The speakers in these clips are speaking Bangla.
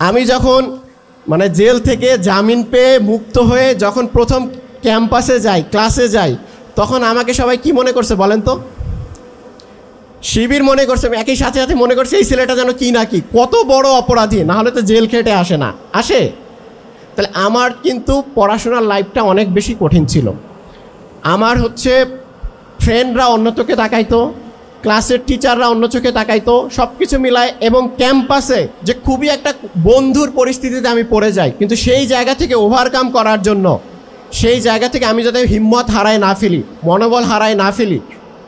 আমি যখন মানে জেল থেকে জামিন পেয়ে মুক্ত হয়ে যখন প্রথম ক্যাম্পাসে যাই, ক্লাসে যাই, তখন আমাকে সবাই কি মনে করছে বলেন তো? শিবির মনে করছে। একই সাথে সাথে মনে করছে এই ছেলেটা যেন কি না কি, কত বড় অপরাধী, না হলে তো জেল খেটে আসে না, আসে। তাহলে আমার কিন্তু পড়াশোনার লাইফটা অনেক বেশি কঠিন ছিল। আমার হচ্ছে ফ্রেন্ডরা অন্য চোখে তাকাইতো, ক্লাসের টিচাররা অন্য চোখে তাকাইতো, সব কিছু মিলায়। এবং ক্যাম্পাসে যে খুবই একটা বন্ধুর পরিস্থিতিতে আমি পড়ে যাই, কিন্তু সেই জায়গা থেকে ওভারকাম করার জন্য, সেই জায়গা থেকে আমি যাতে হিম্মত হারায় না ফেলি, মনোবল হারায় না ফেলি,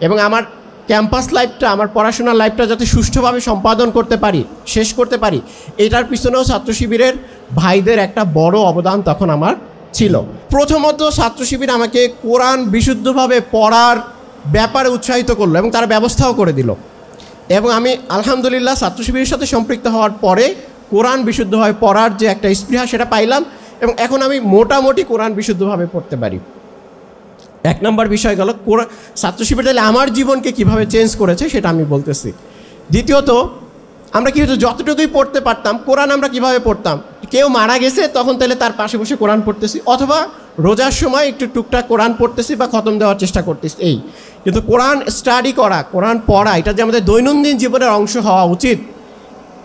এবং আমার ক্যাম্পাস লাইফটা, আমার পড়াশোনার লাইফটা যাতে সুষ্ঠুভাবে সম্পাদন করতে পারি, শেষ করতে পারি, এটার পিছনেও ছাত্র শিবিরের ভাইদের একটা বড় অবদান তখন আমার ছিল। প্রথমত ছাত্র শিবির আমাকে কোরআন বিশুদ্ধভাবে পড়ার ব্যাপারে উৎসাহিত করলো এবং তারা ব্যবস্থাও করে দিল। এবং আমি আলহামদুলিল্লাহ ছাত্র শিবিরের সাথে সম্পৃক্ত হওয়ার পরে কোরআন বিশুদ্ধভাবে পড়ার যে একটা স্পৃহা সেটা পাইলাম, এবং এখন আমি মোটামুটি কোরআন বিশুদ্ধভাবে পড়তে পারি। এক নম্বর বিষয় গেল কোরআন ছাত্র শিবির তাহলে আমার জীবনকে কীভাবে চেঞ্জ করেছে সেটা আমি বলতেছি। দ্বিতীয়ত, আমরা কী হতো, যতটুকুই পড়তে পারতাম কোরআন আমরা কিভাবে পড়তাম, কেউ মারা গেছে তখন তাহলে তার পাশে বসে কোরআন পড়তেছি, অথবা রোজার সময় একটু টুকটাক কোরআন পড়তেছি বা খতম দেওয়ার চেষ্টা করতেছি, এই। কিন্তু কোরআন স্টাডি করা, কোরআন পড়া, এটা যে আমাদের দৈনন্দিন জীবনের অংশ হওয়া উচিত,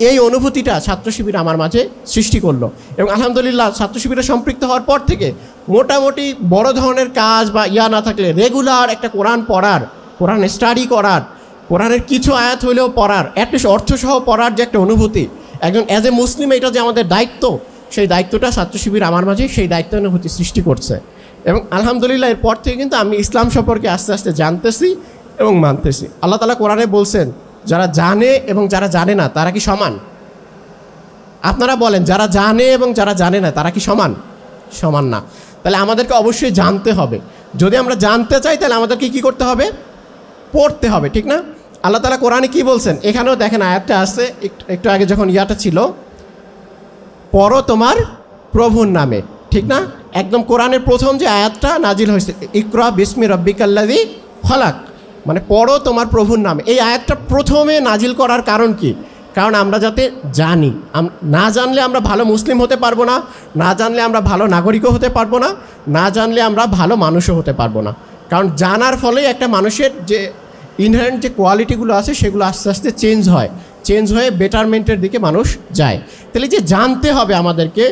এই অনুভূতিটা ছাত্র শিবির আমার মাঝে সৃষ্টি করলো। এবং আলহামদুলিল্লাহ ছাত্র শিবিরে সম্পৃক্ত হওয়ার পর থেকে মোটামুটি বড় ধরনের কাজ বা না থাকলে রেগুলার একটা কোরআন পড়ার, কোরআন স্টাডি করার, কোরআনের কিছু আয়াত হইলেও পড়ার, অ্যাটলিস্ট অর্থসহ পড়ার যে একটা অনুভূতি, একজন অ্যাজ এ মুসলিম এটা যে আমাদের দায়িত্ব, সেই দায়িত্বটা ছাত্র শিবির আমার মাঝে সেই দায়িত্ব অনুভূতি সৃষ্টি করছে। এবং আলহামদুলিল্লাহ এরপর থেকে কিন্তু আমি ইসলাম সম্পর্কে আস্তে আস্তে জানতেছি এবং মানতেছি। আল্লাহ তাআলা কোরআনে বলছেন, যারা জানে এবং যারা জানে না তারা কি সমান? আপনারা বলেন, যারা জানে এবং যারা জানে না তারা কি সমান? সমান না। তাহলে আমাদেরকে অবশ্যই জানতে হবে। যদি আমরা জানতে চাই তাহলে আমাদেরকে কি করতে হবে? পড়তে হবে, ঠিক না? আল্লাহ তাআলা কোরআনে কি বলছেন? এখানেও দেখেন আয়াতটা আছে, একটু আগে যখন ইয়াটা ছিল, পড়ো তোমার প্রভুর নামে, ঠিক না? একদম কোরআনের প্রথম যে আয়াতটা নাজিল হয়েছে, ইকরা বিসমি রাব্বিকাল্লাযী খলাক, মানে পড়ো তোমার প্রভুর নামে। এই আয়াতটা প্রথমে নাজিল করার কারণ কি? কারণ আমরা যাতে জানি, না জানলে আমরা ভালো মুসলিম হতে পারবো না, না জানলে আমরা ভালো নাগরিকও হতে পারবো না, না জানলে আমরা ভালো মানুষও হতে পারবো না। কারণ জানার ফলে একটা মানুষের যে ইনহারেন্ট যে কোয়ালিটিগুলো আছে সেগুলো আস্তে আস্তে চেঞ্জ হয়ে বেটারমেন্টের দিকে মানুষ যায়। তাহলে যে জানতে হবে আমাদেরকে,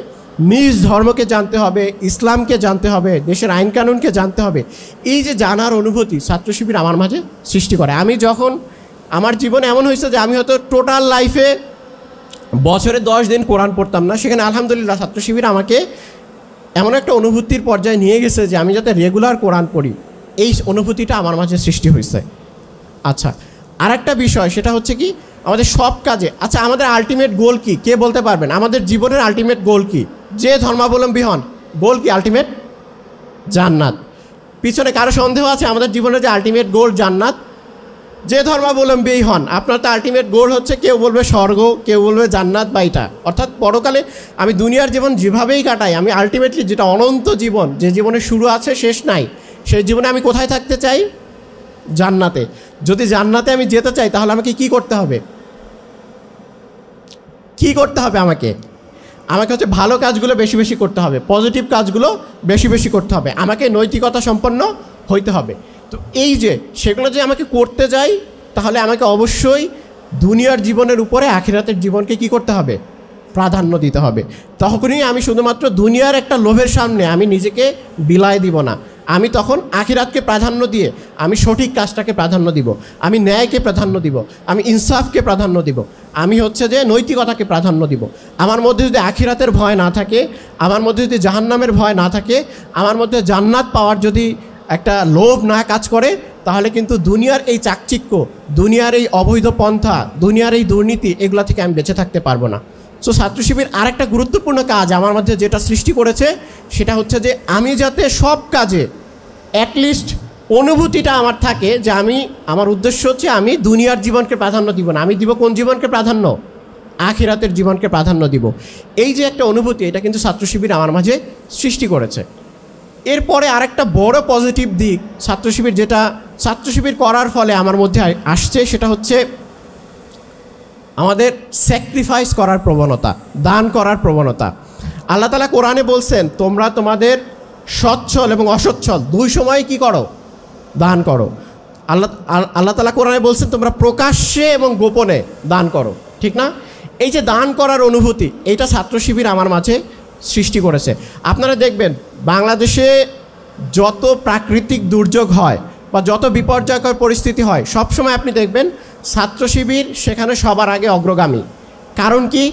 নিজ ধর্মকে জানতে হবে, ইসলামকে জানতে হবে, দেশের আইনকানুনকে জানতে হবে, এই যে জানার অনুভূতি ছাত্র শিবির আমার মাঝে সৃষ্টি করে। আমি যখন আমার জীবনে এমন হয়েছে যে আমি হয়তো টোটাল লাইফে বছরে 10 দিন কোরআন পড়তাম না, সেখানে আলহামদুলিল্লাহ ছাত্র শিবির আমাকে এমন একটা অনুভূতির পর্যায়ে নিয়ে গেছে যে আমি যাতে রেগুলার কোরআন পড়ি, এই অনুভূতিটা আমার মাঝে সৃষ্টি হয়েছে। আচ্ছা, আর একটা বিষয় সেটা হচ্ছে কি, আমাদের সব কাজে, আচ্ছা আমাদের আলটিমেট গোল কি? কে বলতে পারবেন আমাদের জীবনের আলটিমেট গোল কি? যে ধর্মাবলম্বী হন, গোল কি? আলটিমেট জান্নাত। পিছনে কারো সন্দেহ আছে আমাদের জীবনের যে আলটিমেট গোল জান্নাত? যে ধর্মাবলম্বী হন, আপনার তো আলটিমেট গোল হচ্ছে, কেউ বলবে স্বর্গ, কেউ বলবে জান্নাত বা এটা, অর্থাৎ পরকালে আমি দুনিয়ার জীবন যেভাবেই কাটাই, আমি আলটিমেটলি যেটা অনন্ত জীবন, যে জীবনের শুরু আছে শেষ নাই, সেই জীবনে আমি কোথায় থাকতে চাই? জান্নাতে। যদি জান্নাতে আমি যেতে চাই তাহলে আমাকে কি করতে হবে? কি করতে হবে আমাকে হচ্ছে ভালো কাজগুলো বেশি বেশি করতে হবে, পজিটিভ কাজগুলো বেশি বেশি করতে হবে, আমাকে নৈতিকতা সম্পন্ন হইতে হবে। তো এই যে সেগুলো যে আমাকে করতে যাই, তাহলে আমাকে অবশ্যই দুনিয়ার জীবনের উপরে আখিরাতের জীবনকে কি করতে হবে? প্রাধান্য দিতে হবে। তখনই আমি শুধুমাত্র দুনিয়ার একটা লোভের সামনে আমি নিজেকে বিলায় দিব না, আমি তখন আখিরাতকে প্রাধান্য দিয়ে আমি সঠিক কাজটাকে প্রাধান্য দিব, আমি ন্যায়কে প্রাধান্য দিব, আমি ইনসাফকে প্রাধান্য দিব, আমি হচ্ছে যে নৈতিকতাকে প্রাধান্য দিব। আমার মধ্যে যদি আখিরাতের ভয় না থাকে, আমার মধ্যে যদি জাহান্নামের ভয় না থাকে, আমার মধ্যে জান্নাত পাওয়ার যদি একটা লোভ না কাজ করে, তাহলে কিন্তু দুনিয়ার এই চাকচিক্য, দুনিয়ার এই অবৈধ পন্থা, দুনিয়ার এই দুর্নীতি, এগুলো থেকে আমি বেঁচে থাকতে পারবো না। সো ছাত্র শিবির আরেকটা গুরুত্বপূর্ণ কাজ আমার মধ্যে যেটা সৃষ্টি করেছে, সেটা হচ্ছে যে আমি যাতে সব কাজে অ্যাটলিস্ট অনুভূতিটা আমার থাকে যে আমার উদ্দেশ্য হচ্ছে আমি দুনিয়ার জীবনকে প্রাধান্য দিব না, আমি দিব কোন জীবনকে প্রাধান্য? আখিরাতের জীবনকে প্রাধান্য দিব। এই যে একটা অনুভূতি, এটা কিন্তু ছাত্র শিবির আমার মাঝে সৃষ্টি করেছে। এরপরে আরেকটা বড় পজিটিভ দিক ছাত্র শিবির, যেটা ছাত্র শিবির করার ফলে আমার মধ্যে আসছে, সেটা হচ্ছে আমাদের স্যাক্রিফাইস করার প্রবণতা, দান করার প্রবণতা। আল্লাহ তাআলা কোরআনে বলছেন, তোমরা তোমাদের সচ্ছল এবং অসচ্ছল দুই সময় কি করো? দান করো। আল্লাহ তাআলা কোরআনে বলছেন, তোমরা প্রকাশ্যে এবং গোপনে দান করো, ঠিক না? এই যে দান করার অনুভূতি, এইটা ছাত্র শিবির আমার মাঝে সৃষ্টি করেছে। আপনারা দেখবেন বাংলাদেশে যত প্রাকৃতিক দুর্যোগ হয় বা যত বিপর্যয়কর পরিস্থিতি হয়, সবসময় আপনি দেখবেন ছাত্র শিবির সেখানে সবার আগে অগ্রগামী। কারণ কি?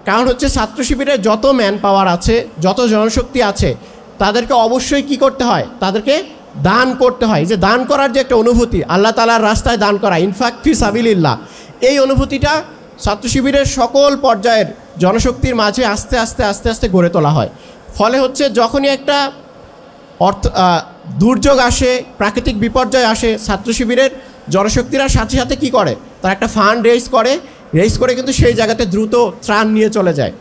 কারণ হচ্ছে ছাত্র শিবিরের যত ম্যান পাওয়ার আছে, যত জনশক্তি আছে, তাদেরকে অবশ্যই কি করতে হয়? তাদেরকে দান করতে হয়। যে দান করার যে একটা অনুভূতি, আল্লাহ তাআলার রাস্তায় দান করা, ইনফাক ফি সাবিলিল্লাহ, এই অনুভূতিটা ছাত্র শিবিরের সকল পর্যায়ের জনশক্তির মাঝে আস্তে আস্তে আস্তে আস্তে গড়ে তোলা হয়। ফলে হচ্ছে যখনই একটা দুর্যোগ আসে, প্রাকৃতিক বিপর্যয় আসে, ছাত্র শিবিরের জনশক্তিরা সাথে সাথে কী করে? তারা একটা ফান্ড রেইজ করে কিন্তু সেই জায়গাতে দ্রুত ত্রাণ নিয়ে চলে যায়।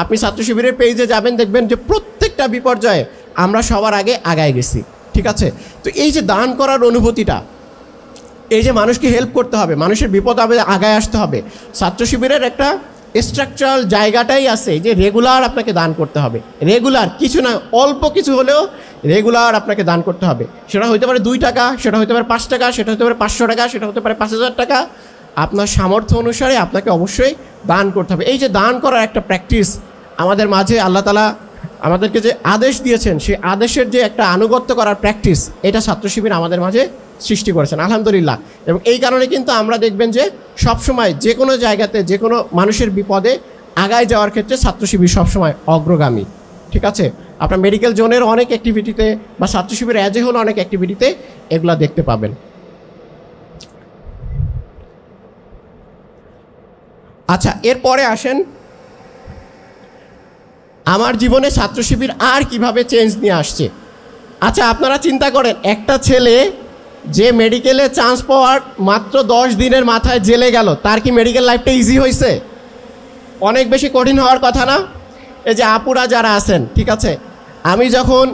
আপনি ছাত্র শিবিরের পেজে যাবেন, দেখবেন যে প্রত্যেকটা বিপর্যয়ে আমরা সবার আগে আগায় গেছি, ঠিক আছে? তো এই যে দান করার অনুভূতিটা, এই যে মানুষকে হেল্প করতে হবে, মানুষের বিপদ হবে, আগায় আসতে হবে, ছাত্র শিবিরের একটা স্ট্রাকচারাল জায়গাটাই আছে যে রেগুলার আপনাকে দান করতে হবে। রেগুলার কিছু না, অল্প কিছু হলেও রেগুলার আপনাকে দান করতে হবে। সেটা হতে পারে 2 টাকা, সেটা হতে পারে 5 টাকা, সেটা হতে পারে 500 টাকা, সেটা হতে পারে 5000 টাকা। আপনার সামর্থ্য অনুসারে আপনাকে অবশ্যই দান করতে হবে। এই যে দান করার একটা প্র্যাকটিস আমাদের মাঝে আল্লাহ তাআলা আমাদেরকে যে আদেশ দিয়েছেন, সেই আদেশের যে একটা আনুগত্য করার প্র্যাকটিস, এটা ছাত্র শিবির আমাদের মাঝে সৃষ্টি করেছেন, আলহামদুলিল্লাহ। এবং এই কারণে কিন্তু আমরা দেখবেন যে সবসময় যে কোনো জায়গাতে, যে কোনো মানুষের বিপদে আগায় যাওয়ার ক্ষেত্রে ছাত্র শিবির সবসময় অগ্রগামী, ঠিক আছে? আপনার মেডিকেল জোনের অনেক অ্যাক্টিভিটিতে বা ছাত্র শিবির অ্যাজ এ হোল অনেক অ্যাক্টিভিটিতে এগুলা দেখতে পাবেন। আচ্ছা, এরপরে আসেন আমার জীবনে ছাত্র শিবির আর কিভাবে চেঞ্জ নিয়ে আসছে। আচ্ছা, আপনারা চিন্তা করেন, একটা ছেলে যে মেডিকেলে চান্স পাওয়ার মাত্র 10 দিনের মাথায় জেলে গেল, তার কি মেডিকেল লাইফটা ইজি হয়েছে? অনেক বেশি কঠিন হওয়ার কথা না? এই যে আপুরা যারা আছেন, ঠিক আছে, আমি যখন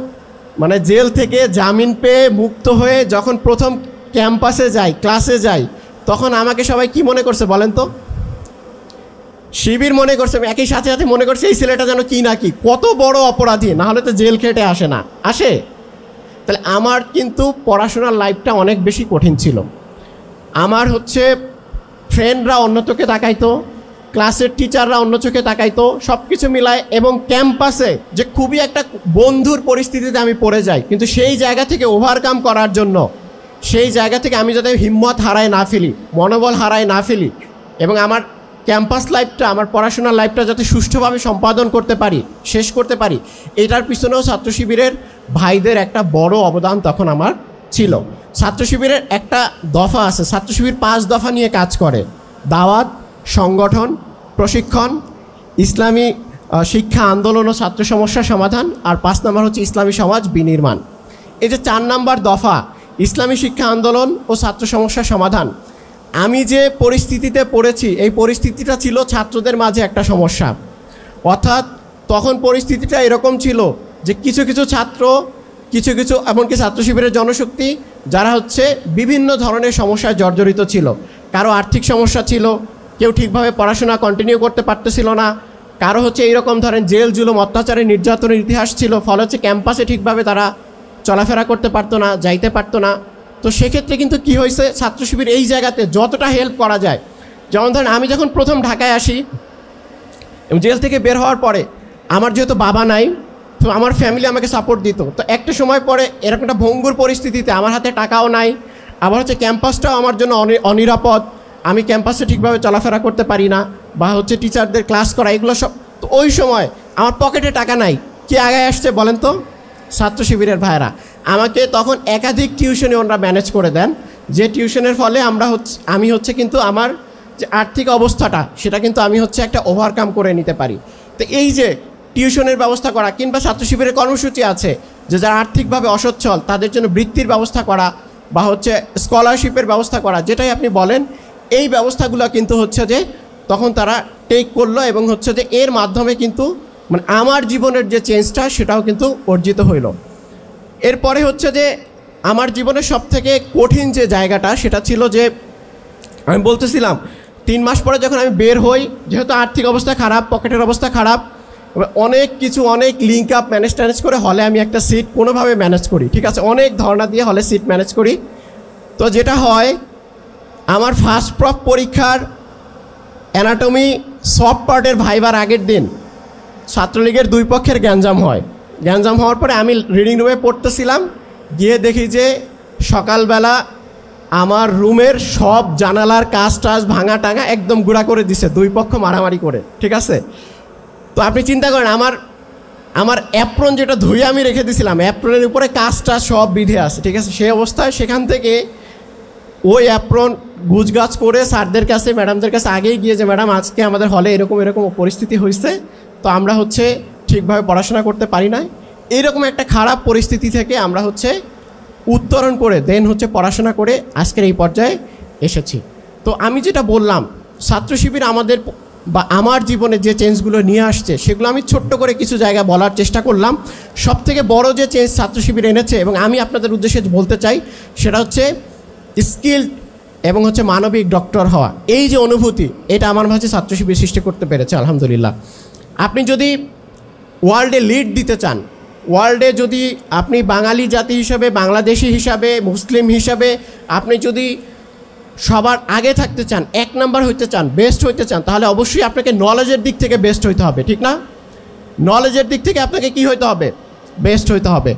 জেল থেকে জামিন পেয়ে মুক্ত হয়ে যখন প্রথম ক্যাম্পাসে যাই, ক্লাসে যাই, তখন আমাকে সবাই কি মনে করছে বলেন তো? শিবির মনে করছে। একই সাথে সাথে মনে করছে এই ছেলেটা যেন কি না কি, কত বড় অপরাধী, না হলে তো জেল খেটে আসে না, আসে। তাহলে আমার কিন্তু পড়াশোনার লাইফটা অনেক বেশি কঠিন ছিল। আমার হচ্ছে ফ্রেন্ডরা অন্য চোখে তাকাইতো, ক্লাসের টিচাররা অন্য চোখে তাকাইতো, সব কিছু মিলায়। এবং ক্যাম্পাসে যে খুবই একটা বন্ধুর পরিস্থিতিতে আমি পড়ে যাই, কিন্তু সেই জায়গা থেকে ওভারকাম করার জন্য, সেই জায়গা থেকে আমি যাতে হিম্মত হারায় না ফেলি, মনোবল হারায় না ফেলি, এবং আমার ক্যাম্পাস লাইফটা, আমার পড়াশোনার লাইফটা যাতে সুষ্ঠুভাবে সম্পাদন করতে পারি, শেষ করতে পারি, এটার পিছনেও ছাত্র শিবিরের ভাইদের একটা বড় অবদান তখন আমার ছিল। ছাত্র শিবিরের একটা দফা আছে, ছাত্র শিবির 5 দফা নিয়ে কাজ করে: দাওয়াত, সংগঠন, প্রশিক্ষণ, ইসলামী শিক্ষা আন্দোলন ও ছাত্র সমস্যা সমাধান, আর 5 নম্বর হচ্ছে ইসলামী সমাজ বিনির্মাণ। এই যে 4 নম্বর দফা, ইসলামী শিক্ষা আন্দোলন ও ছাত্র সমস্যা সমাধান, আমি যে পরিস্থিতিতে পড়েছি, এই পরিস্থিতিটা ছিল ছাত্রদের মাঝে একটা সমস্যা। অর্থাৎ তখন পরিস্থিতিটা এরকম ছিল যে কিছু কিছু ছাত্র, কিছু এমনকি ছাত্র শিবিরের জনশক্তি যারা হচ্ছে বিভিন্ন ধরনের সমস্যায় জর্জরিত ছিল। কারো আর্থিক সমস্যা ছিল, কেউ ঠিকভাবে পড়াশোনা কন্টিনিউ করতে পারতেছিল না, কারো হচ্ছে এইরকম ধরেন জেল জুলুম অত্যাচারের নির্যাতনের ইতিহাস ছিল, ফলে হচ্ছে ক্যাম্পাসে ঠিকভাবে তারা চলাফেরা করতে পারতো না, যাইতে পারতো না। তো সেক্ষেত্রে কিন্তু কি হয়েছে, ছাত্র শিবির এই জায়গাতে যতটা হেল্প করা যায়, যেমন ধরেন আমি যখন প্রথম ঢাকায় আসি এবং জেল থেকে বের হওয়ার পরে, আমার যেহেতু বাবা নাই, তো আমার ফ্যামিলি আমাকে সাপোর্ট দিত। তো একটা সময় পরে এরকম একটা ভঙ্গুর পরিস্থিতিতে আমার হাতে টাকাও নাই, আবার হচ্ছে ক্যাম্পাসটাও আমার জন্য অনিরাপদ, আমি ক্যাম্পাসে ঠিকভাবে চলাফেরা করতে পারি না, বা হচ্ছে টিচারদের ক্লাস করা, এগুলো সব। তো ওই সময় আমার পকেটে টাকা নাই, কে আগায় আসছে বলেন তো? ছাত্র শিবিরের ভাইরা আমাকে তখন একাধিক টিউশনে ওনারা ম্যানেজ করে দেন, যে টিউশনের ফলে আমি হচ্ছে কিন্তু আমার যে আর্থিক অবস্থাটা, সেটা কিন্তু আমি হচ্ছে একটা ওভারকাম করে নিতে পারি। তো এই যে টিউশনের ব্যবস্থা করা, কিংবা ছাত্র শিবিরের কর্মসূচি আছে যে যারা আর্থিকভাবে অসচ্ছল তাদের জন্য বৃত্তির ব্যবস্থা করা, বা হচ্ছে স্কলারশিপের ব্যবস্থা করা, যেটাই আপনি বলেন, এই ব্যবস্থাগুলো কিন্তু হচ্ছে যে তখন তারা টেক করলো, এবং হচ্ছে যে এর মাধ্যমে কিন্তু আমার জীবনের যে চেঞ্জটা সেটাও কিন্তু অর্জিত হইল। এরপরে হচ্ছে যে আমার জীবনের সবথেকে কঠিন যে জায়গাটা, সেটা ছিল যে আমি বলতেছিলাম 3 মাস পরে যখন আমি বের হই, যেহেতু আর্থিক অবস্থা খারাপ, পকেটের অবস্থা খারাপ, অনেক কিছু অনেক লিঙ্ক আপ ম্যানেজ করে হলে আমি একটা সিট কোনোভাবে ম্যানেজ করি, ঠিক আছে, অনেক ধর্ণা দিয়ে হলে সিট ম্যানেজ করি। তো যেটা হয়, আমার ফার্স্ট প্রপ পরীক্ষার অ্যানাটমি সফট পার্টের ভাইবার আগের দিন ছাত্রলীগের 2 পক্ষের গ্যাঞ্জাম হয়। গ্যাঞ্জাম হওয়ার পরে আমি রিডিং রুমে পড়তেছিলাম, গিয়ে দেখি যে সকালবেলা আমার রুমের সব জানালার কাঁচ টাচ ভাঙা টাঙা একদম গুঁড়া করে দিছে, 2 পক্ষ মারামারি করে, ঠিক আছে। তো আপনি চিন্তা করেন, আমার অ্যাপ্রন যেটা ধুয়ে আমি রেখে দিয়েছিলাম, অ্যাপ্রনের উপরে কাঁচ টাচ সব বিধে আছে, ঠিক আছে। সেই অবস্থায় সেখান থেকে ওই অ্যাপ্রন গুজগাছ করে স্যারদের কাছে, ম্যাডামদের কাছে আগেই গিয়ে যে ম্যাডাম আজকে আমাদের হলে এরকম পরিস্থিতি হয়েছে, তো আমরা ঠিকভাবে পড়াশোনা করতে পারি না। এইরকম একটা খারাপ পরিস্থিতি থেকে আমরা উত্তরণ করে দেন পড়াশোনা করে আজকের এই পর্যায়ে এসেছি। তো আমি যেটা বললাম, ছাত্র শিবির আমাদের বা আমার জীবনে যে চেঞ্জগুলো নিয়ে আসছে সেগুলো আমি ছোট্ট করে কিছু জায়গা বলার চেষ্টা করলাম। সবথেকে বড় যে চেঞ্জ ছাত্র শিবির এনেছে এবং আমি আপনাদের উদ্দেশ্যে বলতে চাই, সেটা স্কিলড এবং মানবিক ডক্টর হওয়া। এই যে অনুভূতি, এটা আমার মাঝে ছাত্র শিবির সৃষ্টি করতে পেরেছে, আলহামদুলিল্লাহ। আপনি যদি ওয়ার্ল্ডে লিড দিতে চান, ওয়ার্ল্ডে যদি আপনি বাঙালি জাতি হিসাবে, বাংলাদেশি হিসাবে, মুসলিম হিসাবে আপনি যদি সবার আগে থাকতে চান, 1 নাম্বার হইতে চান, বেস্ট হইতে চান, তাহলে অবশ্যই আপনাকে নলেজের দিক থেকে বেস্ট হইতে হবে, ঠিক না? নলেজের দিক থেকে আপনাকে কি হইতে হবে? বেস্ট হইতে হবে।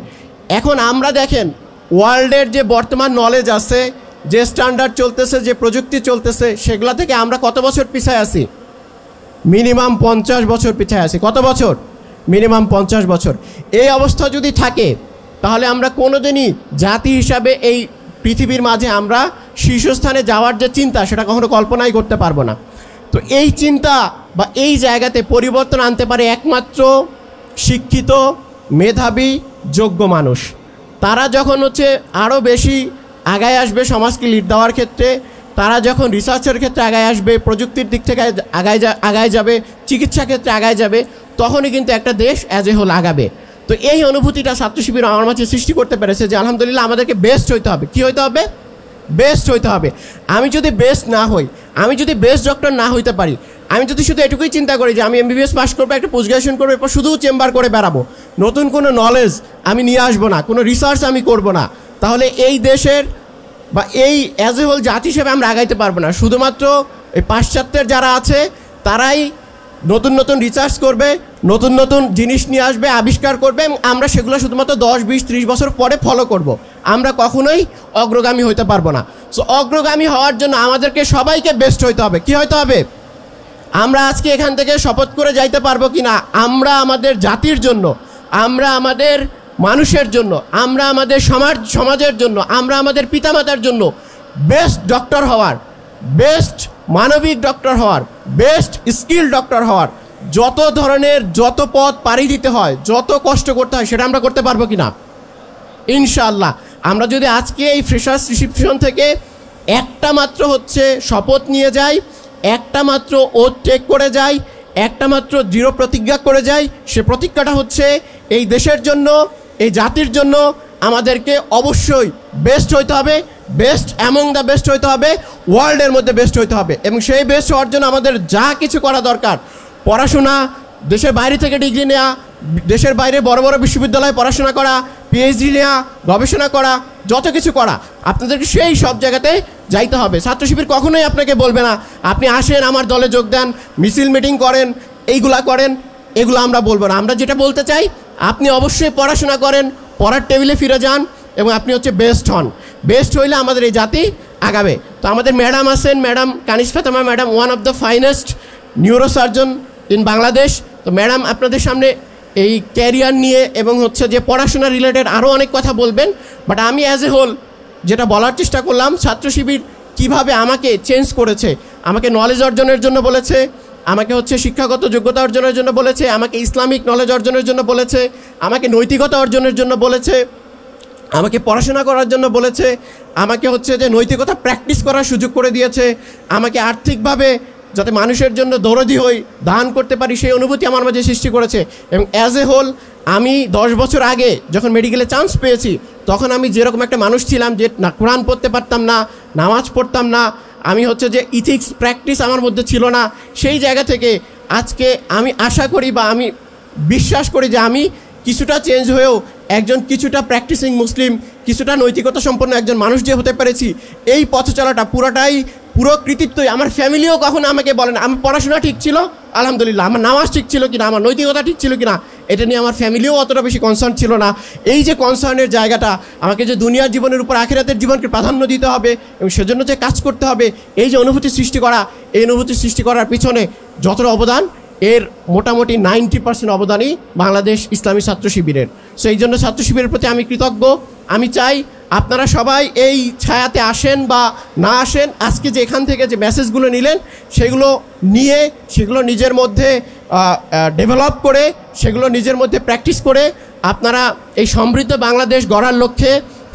এখন আমরা দেখেন, ওয়ার্ল্ডের যে বর্তমান নলেজ আছে, যে স্ট্যান্ডার্ড চলতেছে, যে প্রযুক্তি চলতেছে, সেগুলো থেকে আমরা কত বছর পিছায় আছি? মিনিমাম 50 বছর পিছায় আছি। কত বছর? মিনিমাম 50 বছর। এই অবস্থা যদি থাকে, তাহলে আমরা কোনোদিনই জাতি হিসাবে এই পৃথিবীর মাঝে আমরা শীর্ষস্থানে যাওয়ার যে চিন্তা, সেটা কখনো কল্পনাই করতে পারবো না। তো এই চিন্তা বা এই জায়গাতে পরিবর্তন আনতে পারে একমাত্র শিক্ষিত, মেধাবী, যোগ্য মানুষ। তারা যখন আরও বেশি আগায় আসবে সমাজকে লিড দেওয়ার ক্ষেত্রে, তারা যখন রিসার্চের ক্ষেত্রে আগায় আসবে, প্রযুক্তির দিক থেকে আগায় যাবে, চিকিৎসা ক্ষেত্রে আগায় যাবে, তখনই কিন্তু একটা দেশ অ্যাজ এ হোল আগাবে। তো এই অনুভূতিটা ছাত্র শিবির আমার মাঝে সৃষ্টি করতে পেরেছে যে আলহামদুলিল্লাহ আমাদেরকে বেস্ট হইতে হবে। কী হইতে হবে? বেস্ট হইতে হবে। আমি যদি বেস্ট না হই, আমি যদি বেস্ট ডক্টর না হইতে পারি, আমি যদি শুধু এটুকুই চিন্তা করি যে আমি এমবিবিএস পাস করবো, একটা পোস্ট গ্রাজুয়েশন করবো, এরপর শুধু চেম্বার করে বেড়াবো, নতুন কোনো নলেজ আমি নিয়ে আসবো না, কোনো রিসার্চ আমি করবো না, তাহলে এই দেশের বা এই অ্যাজ এ হোল জাতি হিসেবে আমরা আগাইতে পারবো না। শুধুমাত্র এই পাশ্চাত্যের যারা আছে তারাই নতুন নতুন রিসার্চ করবে, নতুন নতুন জিনিস নিয়ে আসবে, আবিষ্কার করবে, এবং আমরা সেগুলো শুধুমাত্র 10, 20, 30 বছর পরে ফলো করব। আমরা কখনোই অগ্রগামী হইতে পারবো না। সো অগ্রগামী হওয়ার জন্য আমাদেরকে সবাইকে বেস্ট হইতে হবে। কি হইতে হবে? আমরা আজকে এখান থেকে শপথ করে যাইতে পারবো কি না, আমরা আমাদের জাতির জন্য, আমরা আমাদের মানুষের জন্য, আমরা আমাদের সমাজের জন্য, আমরা আমাদের পিতামাতার জন্য বেস্ট ডক্টর হওয়ার, বেস্ট মানবিক ডক্টর হওয়ার, বেস্ট স্কিল ডক্টর হওয়ার যত ধরনের যত পথ পাড়ি দিতে হয়, যত কষ্ট করতে হয়, সেটা আমরা করতে পারবো কি না? ইনশাআল্লাহ। আমরা যদি আজকে এই ফ্রেশার্স রিসিপশন থেকে একটা মাত্র শপথ নিয়ে যাই, একটা মাত্র ওথ টেক করে যাই, একটা মাত্র দৃঢ় প্রতিজ্ঞা করে যাই, সে প্রতিজ্ঞাটা এই দেশের জন্য, এই জাতির জন্য আমাদেরকে অবশ্যই বেস্ট হইতে হবে, বেস্ট অ্যামং দ্য বেস্ট হইতে হবে, ওয়ার্ল্ডের মধ্যে বেস্ট হইতে হবে। এবং সেই বেস্ট হওয়ার জন্য আমাদের যা কিছু করা দরকার, পড়াশোনা, দেশের বাইরে থেকে ডিগ্রি নেওয়া, দেশের বাইরে বড় বড় বিশ্ববিদ্যালয়ে পড়াশোনা করা, পিএইচডি নেওয়া, গবেষণা করা, যত কিছু করা, আপনাদেরকে সেই সব জায়গাতে যাইতে হবে। ছাত্র শিবির কখনোই আপনাকে বলবে না আপনি আসেন আমার দলে যোগ দেন, মিছিল মিটিং করেন, এইগুলা করেন, এগুলো আমরা বলবো না। আমরা যেটা বলতে চাই, আপনি অবশ্যই পড়াশোনা করেন, পড়ার টেবিলে ফিরে যান এবং আপনি বেস্ট হন। বেস্ট হইলে আমাদের এই জাতি আগাবে। তো আমাদের ম্যাডাম আছেন, madam Kaniz Fatema madam, one of the finest neurosurgeon in Bangladesh. তো ম্যাডাম আপনাদের সামনে এই ক্যারিয়ার নিয়ে এবং যে পড়াশোনা রিলেটেড আরও অনেক কথা বলবেন। বাট আমি অ্যাজ এ হোল যেটা বলার চেষ্টা করলাম, ছাত্র শিবির কীভাবে আমাকে চেঞ্জ করেছে, আমাকে নলেজ অর্জনের জন্য বলেছে, আমাকে শিক্ষাগত যোগ্যতা অর্জনের জন্য বলেছে, আমাকে ইসলামিক নলেজ অর্জনের জন্য বলেছে, আমাকে নৈতিকতা অর্জনের জন্য বলেছে, আমাকে পড়াশোনা করার জন্য বলেছে, আমাকে যে নৈতিকতা প্র্যাকটিস করার সুযোগ করে দিয়েছে, আমাকে আর্থিকভাবে যাতে মানুষের জন্য দরদি হই, দান করতে পারি, সেই অনুভূতি আমার মাঝে সৃষ্টি করেছে। এবং অ্যাজ এ হোল আমি 10 বছর আগে যখন মেডিকেলে চান্স পেয়েছি, তখন আমি যেরকম একটা মানুষ ছিলাম যে না কোরআন পড়তে পারতাম না, নামাজ পড়তাম না, আমি হচ্ছে যে ইথিক্স প্র্যাকটিস আমার মধ্যে ছিল না, সেই জায়গা থেকে আজকে আমি আশা করি বা আমি বিশ্বাস করি যে আমি কিছুটা চেঞ্জ হয়েও একজন কিছুটা প্র্যাকটিসিং মুসলিম, কিছুটা নৈতিকতা সম্পন্ন একজন মানুষ যে হতে পেরেছি, এই পথ চলাটা পুরো কৃতিত্বই আমার ফ্যামিলিও কখনো আমাকে বলে না। আমার পড়াশোনা ঠিক ছিল আলহামদুলিল্লাহ, আমার নামাজ ঠিক ছিল কিনা, আমার নৈতিকতা ঠিক ছিল কিনা, এটা নিয়ে আমার ফ্যামিলিও অতটা বেশি কনসার্ন ছিল না। এই যে কনসার্নের জায়গাটা, আমাকে যে দুনিয়ার জীবনের উপর আখিরাতের জীবনকে প্রাধান্য দিতে হবে এবং সেজন্য যে কাজ করতে হবে, এই যে অনুভূতি সৃষ্টি করা, এই অনুভূতি সৃষ্টি করার পিছনে যতটা অবদান, এর মোটামুটি 90% অবদানই বাংলাদেশ ইসলামী ছাত্র শিবিরের। সো এই জন্য ছাত্র শিবিরের প্রতি আমি কৃতজ্ঞ। আমি চাই আপনারা সবাই এই ছায়াতে আসেন বা না আসেন, আজকে যে এখান থেকে যে মেসেজগুলো নিলেন সেগুলো নিয়ে সেগুলো নিজের মধ্যে ডেভেলপ করে, সেগুলো নিজের মধ্যে প্র্যাকটিস করে আপনারা এই সমৃদ্ধ বাংলাদেশ গড়ার লক্ষ্যে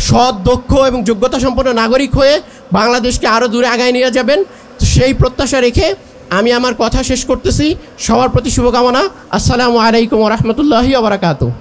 সৎ, দক্ষ এবং যোগ্যতা সম্পন্ন নাগরিক হয়ে বাংলাদেশকে আরও দূরে আগায় নিয়ে যাবেন। তো সেই প্রত্যাশা রেখে আমি আমার কথা শেষ করতেছি। সবার প্রতি শুভকামনা। আসসালামু আলাইকুম ওয়া রাহমাতুল্লাহি ওয়া বারাকাতুহু।